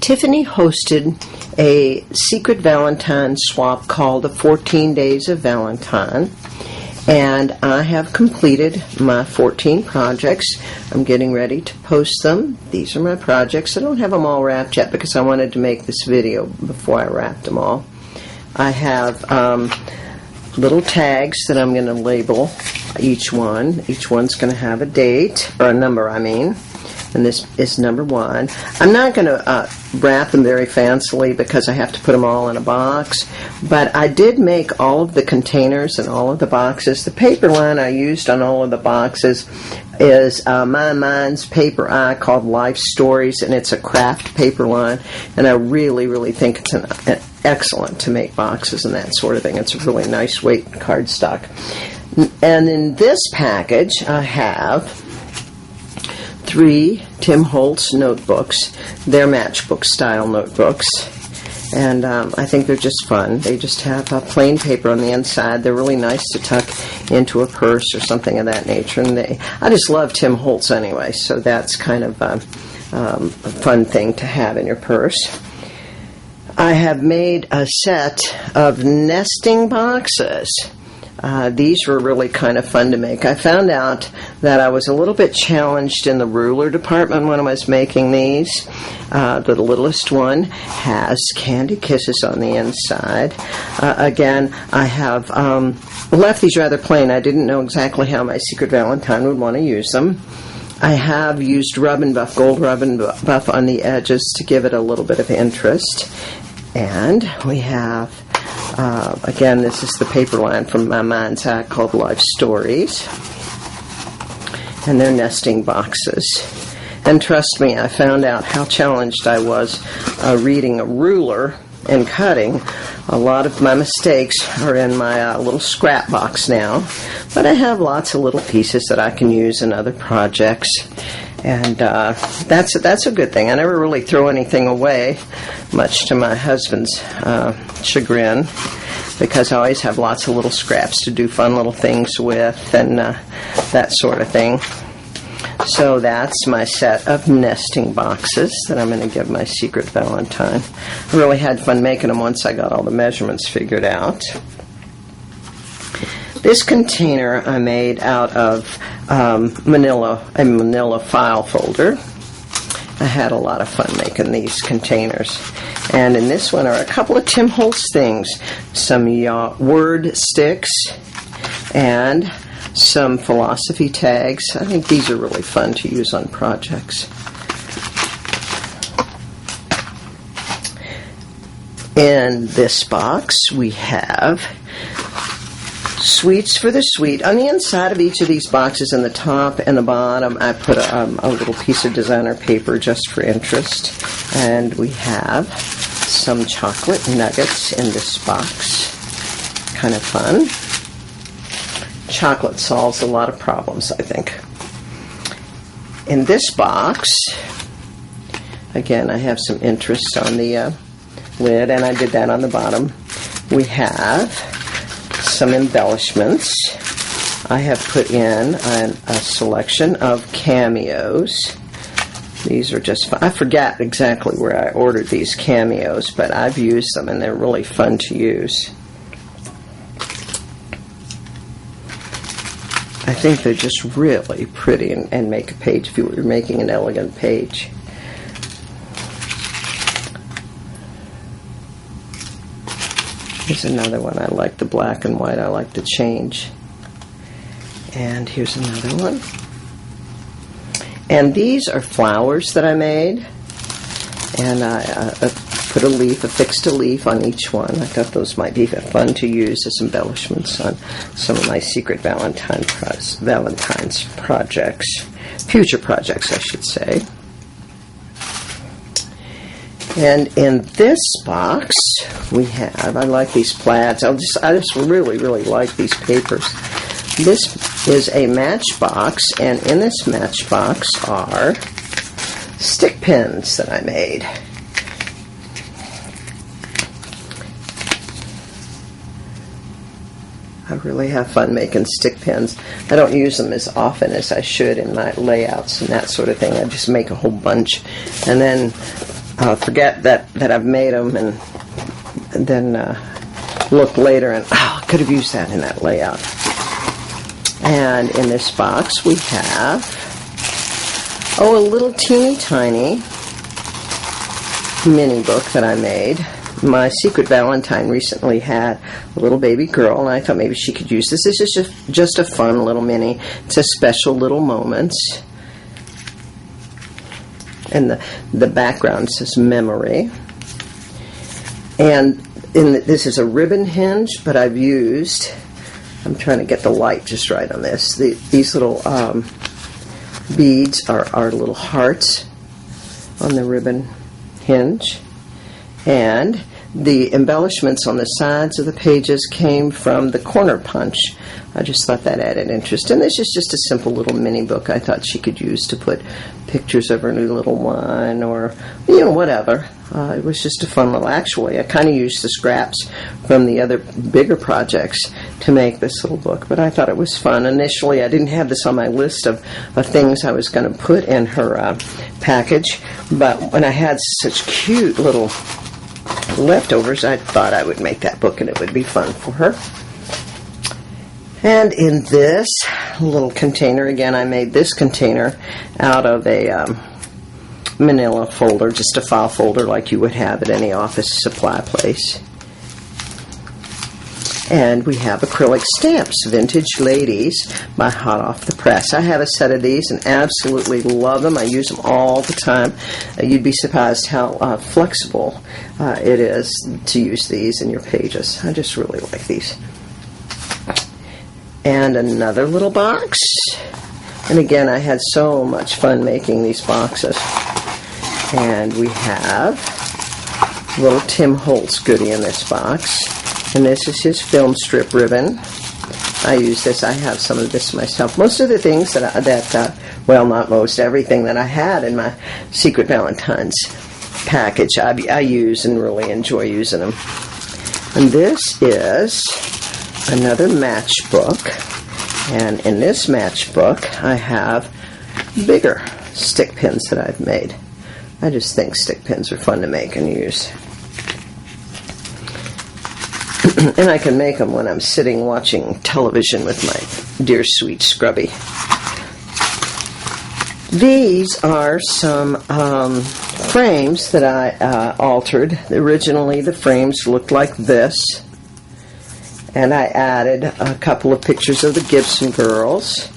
Tiffany hosted a secret Valentine swap called the 14 Days of Valentine, and I have completed my 14 projects. I'm getting ready to post them. These are my projects. I don't have them all wrapped yet because I wanted to make this video before I wrapped them all. I have little tags that I'm going to label each one. Each one's going to have a date, or a number, I mean. And this is number 1. I'm not going to wrap them very fancily because I have to put them all in a box, but I did make all of the containers and all of the boxes. The paper line I used on all of the boxes is My Mind's paper eye called Life Stories, and it's a craft paper line, and I really, really think it's an excellent to make boxes and that sort of thing. It's a really nice weight cardstock. And in this package, I have 3 Tim Holtz notebooks. They're matchbook style notebooks, and I think they're just fun. They just have plain paper on the inside. They're really nice to tuck into a purse or something of that nature, and I just love Tim Holtz anyway, so that's kind of a fun thing to have in your purse. I have made a set of nesting boxes. These were really kind of fun to make. I found out that I was a little bit challenged in the ruler department when I was making these. The littlest one has candy kisses on the inside. Again, I have left these rather plain. I didn't know exactly how my secret Valentine would want to use them. I have used rub and buff, gold rub and buff on the edges to give it a little bit of interest. And we have again, this is the paper line from My Mind's Eye called Life Stories. And they're nesting boxes. And trust me, I found out how challenged I was reading a ruler and cutting. A lot of my mistakes are in my little scrap box now. But I have lots of little pieces that I can use in other projects. And that's a good thing. I never really throw anything away, much to my husband's chagrin, because I always have lots of little scraps to do fun little things with and that sort of thing. So that's my set of nesting boxes that I'm going to give my secret Valentine. I really had fun making them once I got all the measurements figured out. This container I made out of a manila file folder. I had a lot of fun making these containers. And in this one are a couple of Tim Holtz things. Some word sticks and some philosophy tags. I think these are really fun to use on projects. In this box we have Sweets for the Sweet. On the inside of each of these boxes, in the top and the bottom, I put a little piece of designer paper just for interest. And we have some chocolate nuggets in this box. Kind of fun. Chocolate solves a lot of problems, I think. In this box, again, I have some interest on the lid, and I did that on the bottom. We have some embellishments. I have put in a selection of cameos. These are just fun. I forgot exactly where I ordered these cameos, but I've used them and they're really fun to use. I think they're just really pretty and make a page, if you were making an elegant page. Here's another one. I like the black and white. I like the change. And here's another one. And these are flowers that I made. And I put affixed a leaf on each one. I thought those might be fun to use as embellishments on some of my secret Valentine's projects. Future projects, I should say. And in this box, we have, I like these plaids. I just really, really like these papers. This is a matchbox, and in this matchbox are stick pins that I made. I really have fun making stick pins. I don't use them as often as I should in my layouts and that sort of thing. I just make a whole bunch, and then forget that I've made them, and then look later and, oh, I could have used that in that layout. And in this box we have, a little teeny tiny mini book that I made. My Secret Valentine recently had a little baby girl, and I thought maybe she could use this. This is just a fun little mini. It's a special little moments. And the background says memory. And this is a ribbon hinge, but I've used, I'm trying to get the light just right on this. These little beads are little hearts on the ribbon hinge. And the embellishments on the sides of the pages came from the corner punch. I just thought that added interest. And this is just a simple little mini book I thought she could use to put pictures of her new little one, or, whatever. It was just a fun little, actually, I kind of used the scraps from the other bigger projects to make this little book, but I thought it was fun. Initially, I didn't have this on my list of things I was going to put in her package, but when I had such cute little leftovers, I thought I would make that book and it would be fun for her. And in this little container, again, I made this container out of a manila folder, just a file folder like you would have at any office supply place. And we have acrylic stamps, Vintage Ladies by Hot Off the Press. I have a set of these and absolutely love them. I use them all the time. You'd be surprised how flexible it is to use these in your pages. I just really like these. And another little box. And again, I had so much fun making these boxes. And we have little Tim Holtz goodie in this box. And this is his film strip ribbon. I use this. I have some of this myself. Most of the things well, not most, everything that I had in my Secret Valentine's package, I use and really enjoy using them. And this is another matchbook. And in this matchbook, I have bigger stick pins that I've made. I just think stick pins are fun to make and use. And I can make them when I'm sitting watching television with my dear sweet Scrubby. These are some frames that I altered. Originally the frames looked like this, and I added a couple of pictures of the Gibson girls.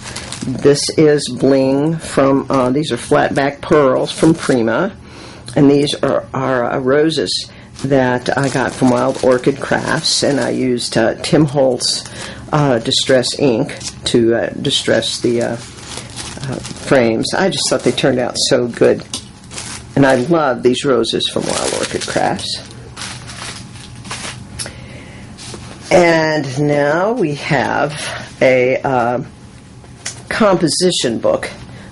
This is bling from, these are flat back pearls from Prima, and these are roses that I got from Wild Orchid Crafts, and I used Tim Holtz Distress ink to distress the frames. I just thought they turned out so good, and I love these roses from Wild Orchid Crafts. And now we have a composition book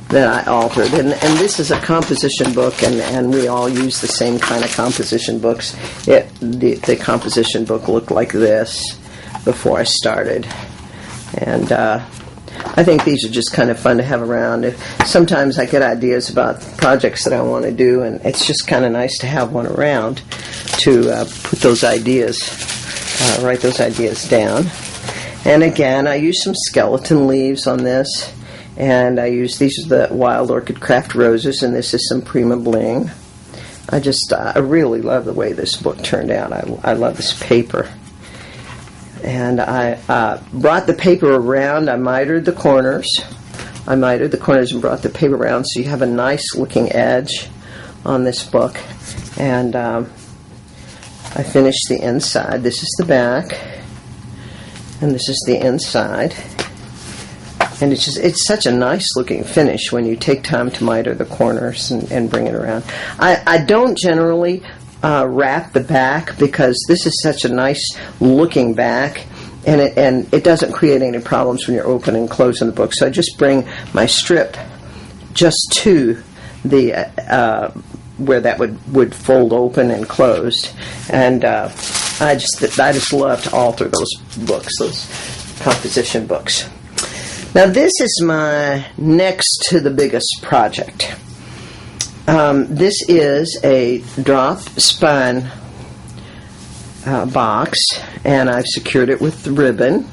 that I altered, and this is a composition book, and we all use the same kind of composition books. The composition book looked like this before I started, and I think these are just kind of fun to have around. Sometimes I get ideas about projects that I want to do, and it's just kind of nice to have one around to put those ideas, write those ideas down. And again, I use some skeleton leaves on this. And I use, these are the Wild Orchid Craft roses, and this is some Prima bling. I really love the way this book turned out. I love this paper. And I brought the paper around. I mitered the corners. And brought the paper around so you have a nice looking edge on this book. And I finished the inside. This is the back, and this is the inside. And it's such a nice looking finish when you take time to miter the corners and bring it around. I don't generally wrap the back because this is such a nice looking back, and it doesn't create any problems when you're opening and closing the book. So I just bring my strip just to the where that would fold open and closed, and I just love to alter those books, those composition books. Now this is my next to the biggest project. This is a drop spine box, and I've secured it with the ribbon.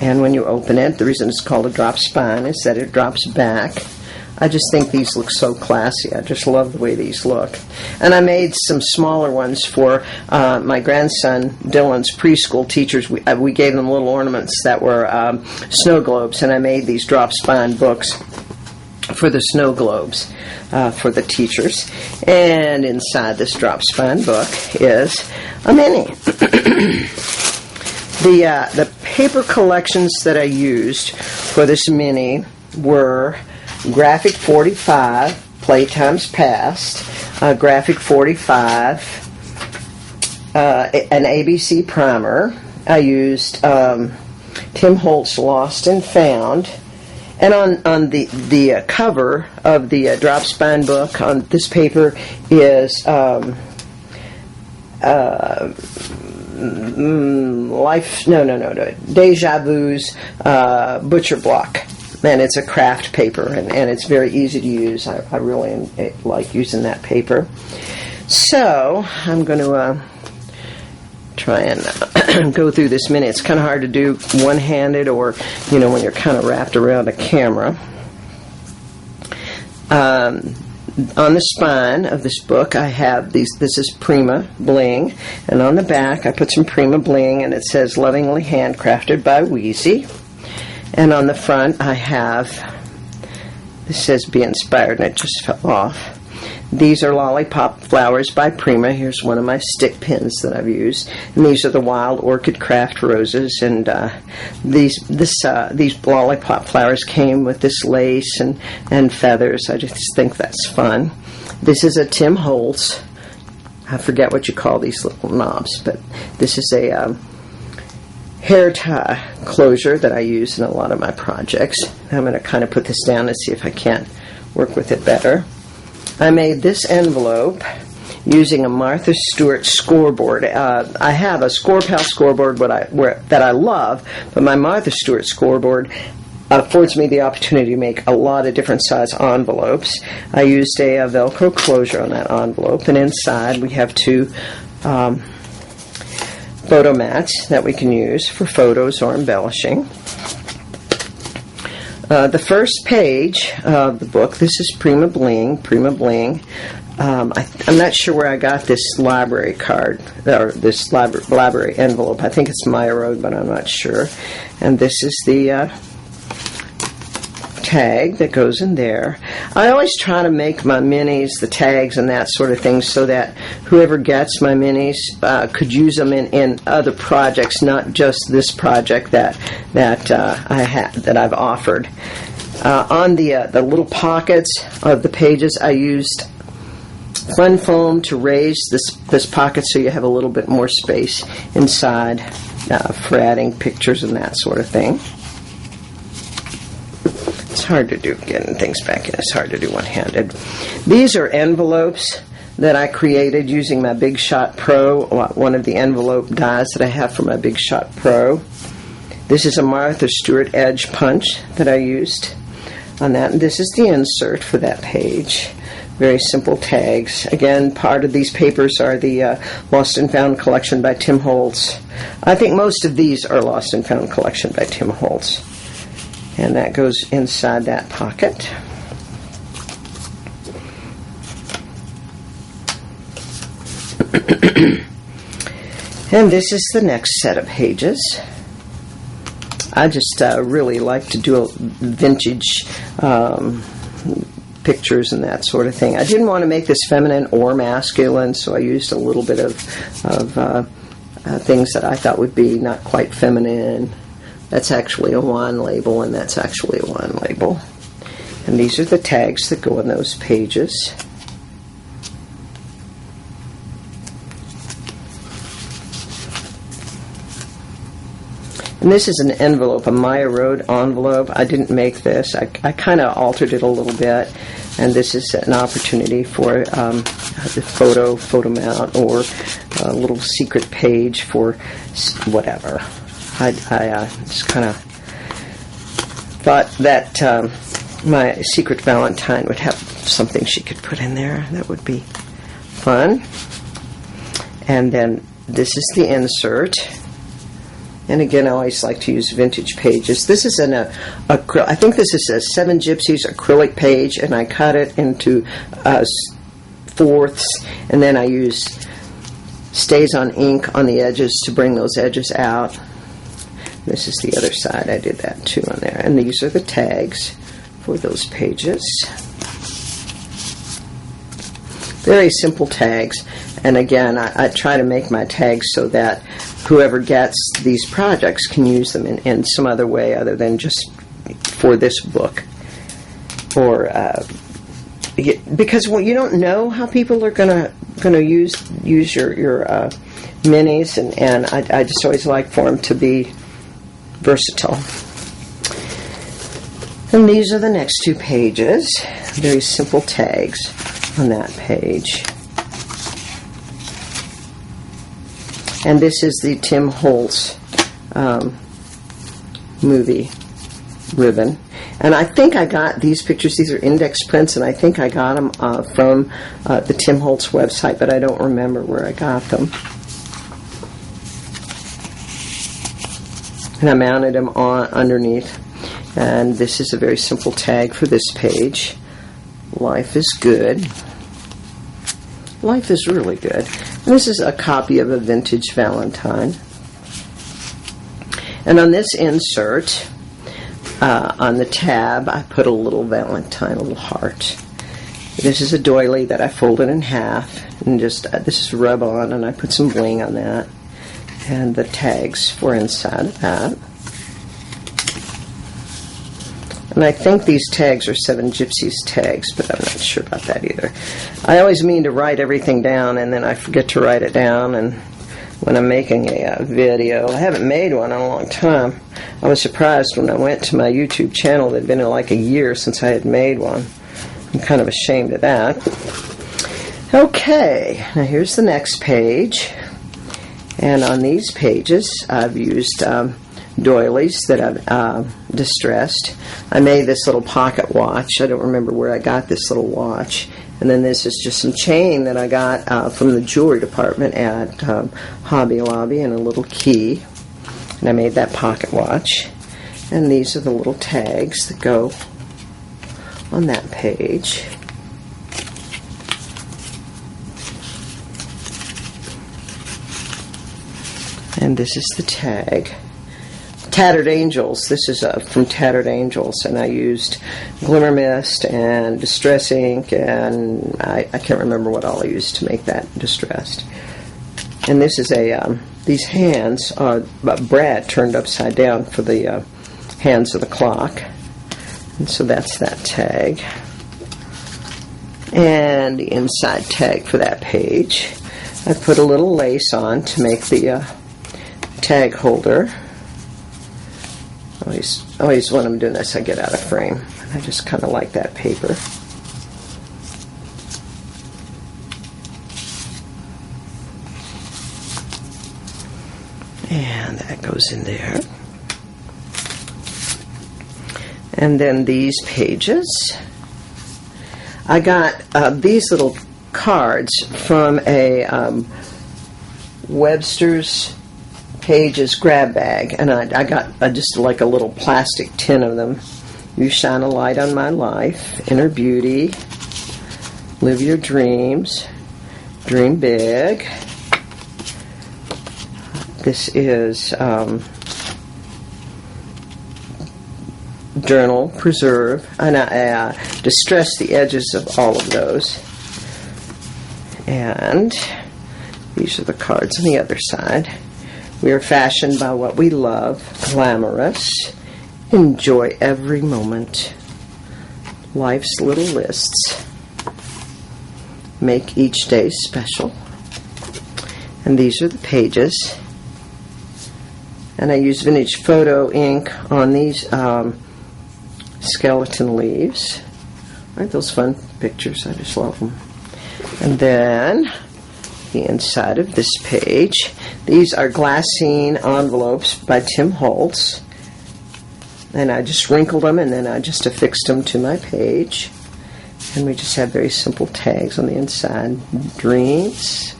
And when you open it, the reason it's called a drop spine is that it drops back. I just think these look so classy. I just love the way these look. And I made some smaller ones for my grandson Dylan's preschool teachers. We gave them little ornaments that were snow globes, and I made these drop spine books for the snow globes for the teachers. And inside this drop spine book is a mini. The paper collections that I used for this mini were Graphic 45, Playtimes Past, Graphic 45, an ABC primer. I used Tim Holtz Lost and Found. And on the cover of the drop spine book on this paper is Deja Vu's Butcher Block. And it's a craft paper, and it's very easy to use. I really like using that paper. So I'm going to try and go through this mini. It's kind of hard to do one-handed, or when you're kind of wrapped around a camera. On the spine of this book, I have these. This is Prima Bling, and on the back, I put some Prima Bling, and it says "Lovingly Handcrafted by Weezie." And on the front, I have, this says "Be Inspired," and it just fell off. These are Lollipop Flowers by Prima. Here's one of my stick pins that I've used. And these are the Wild Orchid Craft Roses. And these Lollipop Flowers came with this lace and feathers. I just think that's fun. This is a Tim Holtz. I forget what you call these little knobs, but this is a hair tie closure that I use in a lot of my projects. I'm going to kind of put this down and see if I can't work with it better. I made this envelope using a Martha Stewart scoreboard. I have a ScorePal scoreboard that I love, but my Martha Stewart scoreboard affords me the opportunity to make a lot of different size envelopes. I used a Velcro closure on that envelope, and inside we have two photo mats that we can use for photos or embellishing. The first page of the book, this is Prima Bling. I'm not sure where I got this library card, or this library envelope. I think it's Maya Road, but I'm not sure. And this is the tag that goes in there. I always try to make my minis, the tags and that sort of thing, so that whoever gets my minis could use them in other projects, not just this project that I've offered. On the little pockets of the pages, I used fun foam to raise this pocket so you have a little bit more space inside for adding pictures and that sort of thing. It's hard to do, getting things back in. It's hard to do one-handed. These are envelopes that I created using my Big Shot Pro, one of the envelope dies that I have for my Big Shot Pro. This is a Martha Stewart Edge Punch that I used on that. And this is the insert for that page. Very simple tags. Again, part of these papers are the Lost and Found collection by Tim Holtz. I think most of these are Lost and Found collection by Tim Holtz. And that goes inside that pocket. And this is the next set of pages. I just really like to do vintage pictures and that sort of thing. I didn't want to make this feminine or masculine, so I used a little bit of things that I thought would be not quite feminine. That's actually a wand label, and that's actually a wand label. And these are the tags that go on those pages. And this is an envelope, a Maya Road envelope. I didn't make this. I kind of altered it a little bit. And this is an opportunity for the photo mount, or a little secret page for whatever. I just kind of thought that my secret Valentine would have something she could put in there. That would be fun. And then this is the insert. And again, I always like to use vintage pages. This is I think this is a 7 Gypsies acrylic page, and I cut it into fourths, and then I use Stays on ink on the edges to bring those edges out. This is the other side. I did that too on there. And these are the tags for those pages. Very simple tags. And again, I try to make my tags so that whoever gets these projects can use them in some other way other than just for this book. Or because you don't know how people are gonna use your minis, and I just always like for them to be versatile. And these are the next 2 pages. Very simple tags on that page. And this is the Tim Holtz movie ribbon. And I think I got these pictures. These are index prints, and I think I got them from the Tim Holtz website, but I don't remember where I got them. And I mounted them on underneath. And this is a very simple tag for this page. Life is good. Life is really good. And this is a copy of a vintage Valentine. And on this insert, on the tab, I put a little Valentine, a little heart. This is a doily that I folded in half, and just this is rub-on, and I put some bling on that. And the tags were inside of that. And I think these tags are 7 Gypsies tags, but I'm not sure about that either. I always mean to write everything down, and then I forget to write it down. And when I'm making a video, I haven't made one in a long time. I was surprised when I went to my YouTube channel. It had been like a year since I had made one. I'm kind of ashamed of that. Okay, now here's the next page. And on these pages, I've used doilies that I've distressed. I made this little pocket watch. I don't remember where I got this little watch. And then this is just some chain that I got from the jewelry department at Hobby Lobby, and a little key. And I made that pocket watch. And these are the little tags that go on that page. And this is the tag. Tattered Angels. This is from Tattered Angels, and I used Glimmer Mist and Distress ink, and I can't remember what all I used to make that distressed. And this is these hands are Brad turned upside down for the hands of the clock, and so that's that tag. And the inside tag for that page, I put a little lace on to make the tag holder. Always when I'm doing this, I get out of frame. I just kind of like that paper. And that goes in there. And then these pages. I got these little cards from a Webster's Pages grab bag, and I got just like a little plastic tin of them. You shine a light on my life, inner beauty, live your dreams, dream big. This is journal, preserve, and I distress the edges of all of those. And these are the cards on the other side. We are fashioned by what we love, glamorous, enjoy every moment, life's little lists, make each day special. And these are the pages. And I use vintage photo ink on these skeleton leaves. Aren't those fun pictures? I just love them. And then the inside of this page. These are glassine envelopes by Tim Holtz, and I just wrinkled them and then I just affixed them to my page. And we just have very simple tags on the inside. Dreams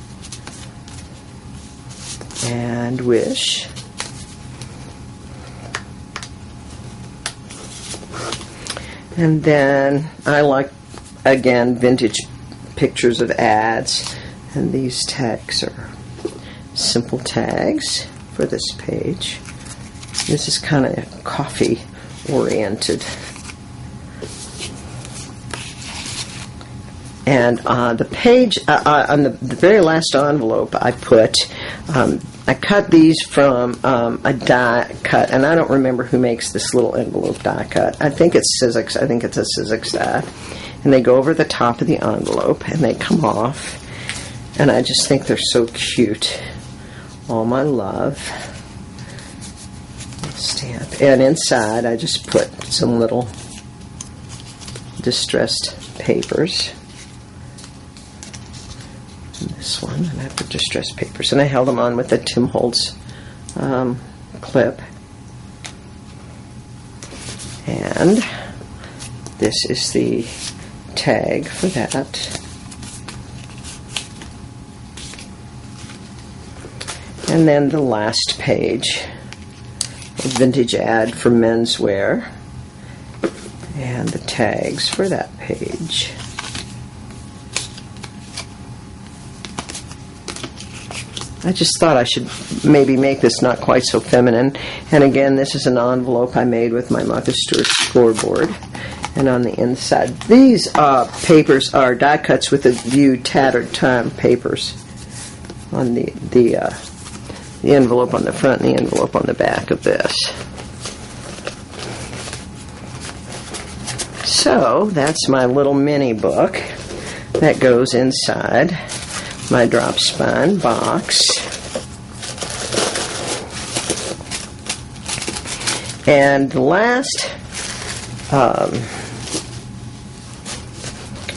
and wish. And then I like, again, vintage pictures of ads. And these tags are simple tags for this page. This is kind of coffee oriented. And the page, on the very last envelope I put, I cut these from a die cut, and I don't remember who makes this little envelope die cut. I think it's Sizzix. I think it's a Sizzix die. And they go over the top of the envelope, and they come off. And I just think they're so cute. All my love. Stamp. And inside, I just put some little distressed papers. This one, and I put distressed papers, and I held them on with a Tim Holtz clip. And this is the tag for that. And then the last page, a vintage ad for menswear, and the tags for that page. I just thought I should maybe make this not quite so feminine. And again, this is an envelope I made with my Martha Stewart scoreboard. And on the inside, these papers are die cuts with the View Tattered Time papers on the envelope on the front and the envelope on the back of this. So that's my little mini book that goes inside my drop spine box. And the last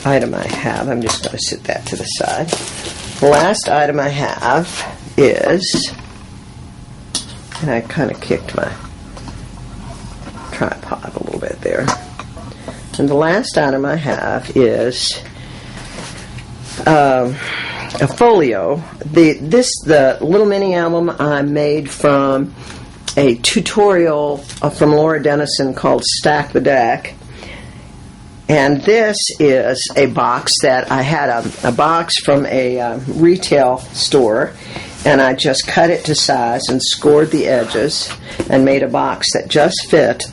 item I have, I'm just going to sit that to the side. The last item I have is, and I kind of kicked my tripod a little bit there. And the last item I have is a folio. The little mini album I made from a tutorial from Laura Dennison called Stack the Deck. And this is a box that I had a box from a retail store, and I just cut it to size and scored the edges and made a box that just fit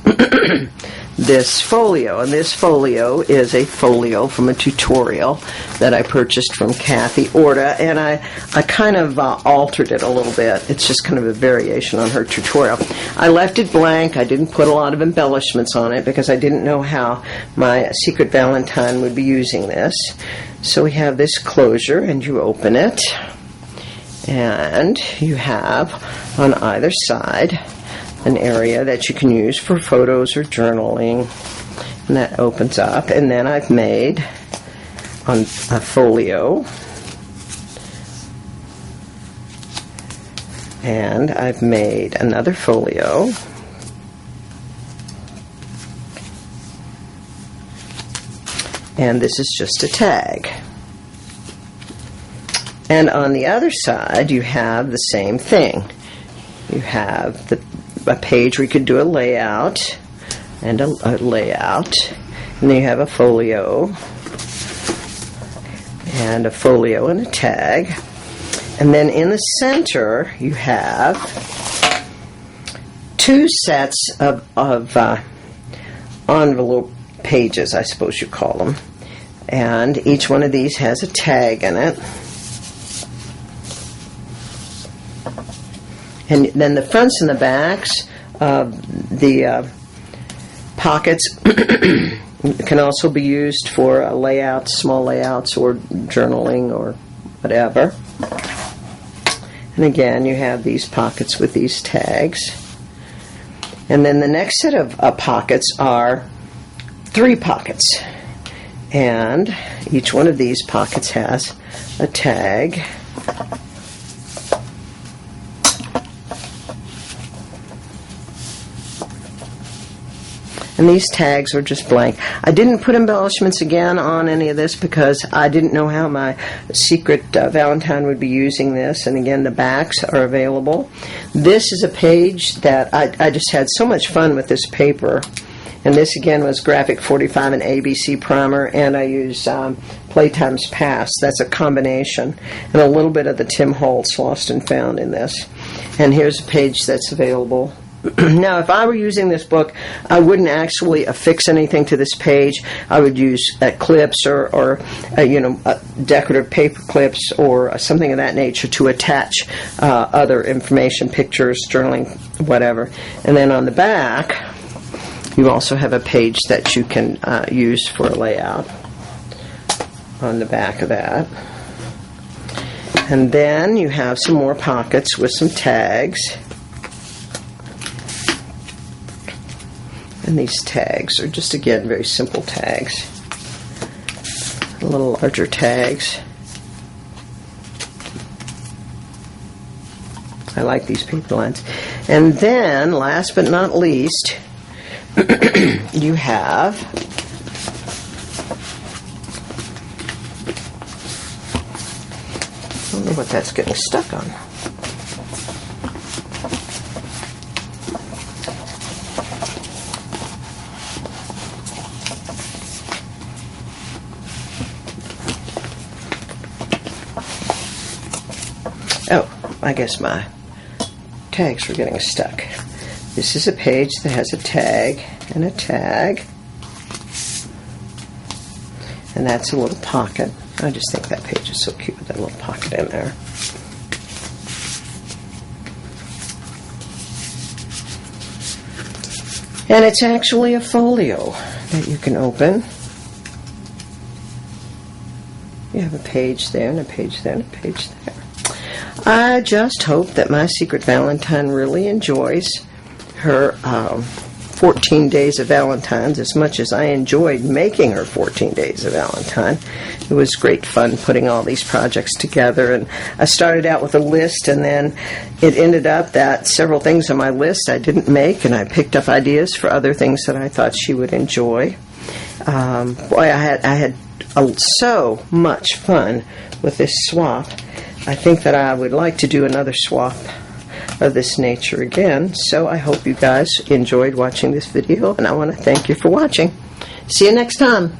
this folio. And this folio is a folio from a tutorial that I purchased from Kathy Orta, and I kind of altered it a little bit. It's just kind of a variation on her tutorial. I left it blank. I didn't put a lot of embellishments on it because I didn't know how my secret Valentine would be using this. So we have this closure, and you open it, and you have on either side an area that you can use for photos or journaling, and that opens up. And then I've made on a folio, and I've made another folio, and this is just a tag. And on the other side you have the same thing. You have a page where you could do a layout and a layout, and then you have a folio and a folio and a tag, and then in the center you have two sets of envelope pages, I suppose you call them, and each one of these has a tag in it. And then the fronts and the backs of the pockets can also be used for layouts, small layouts, or journaling, or whatever. And again, you have these pockets with these tags. And then the next set of pockets are 3 pockets. And each one of these pockets has a tag. And these tags are just blank. I didn't put embellishments again on any of this because I didn't know how my secret Valentine would be using this. And again, the backs are available. This is a page that I just had so much fun with this paper. And this again was Graphic 45 and ABC primer, and I used Playtime's Past. That's a combination. And a little bit of the Tim Holtz Lost and Found in this. And here's a page that's available. Now, if I were using this book, I wouldn't actually affix anything to this page. I would use clips or decorative paper clips or something of that nature to attach other information, pictures, journaling, whatever. And then on the back, you also have a page that you can use for a layout on the back of that. And then you have some more pockets with some tags. And these tags are just, again, very simple tags. A little larger tags. I like these paper lines. And then, last but not least, you have I don't know what that's getting stuck on. Oh, I guess my tags were getting stuck. This is a page that has a tag and a tag. And that's a little pocket. I just think that page is so cute with that little pocket in there. And it's actually a folio that you can open. You have a page there and a page there and a page there. I just hope that my secret Valentine really enjoys her 14 Days of Valentines as much as I enjoyed making her 14 Days of Valentine. It was great fun putting all these projects together, and I started out with a list, and then it ended up that several things on my list I didn't make, and I picked up ideas for other things that I thought she would enjoy. Boy, I had so much fun with this swap. I think that I would like to do another swap of this nature again, so I hope you guys enjoyed watching this video, and I want to thank you for watching. See you next time.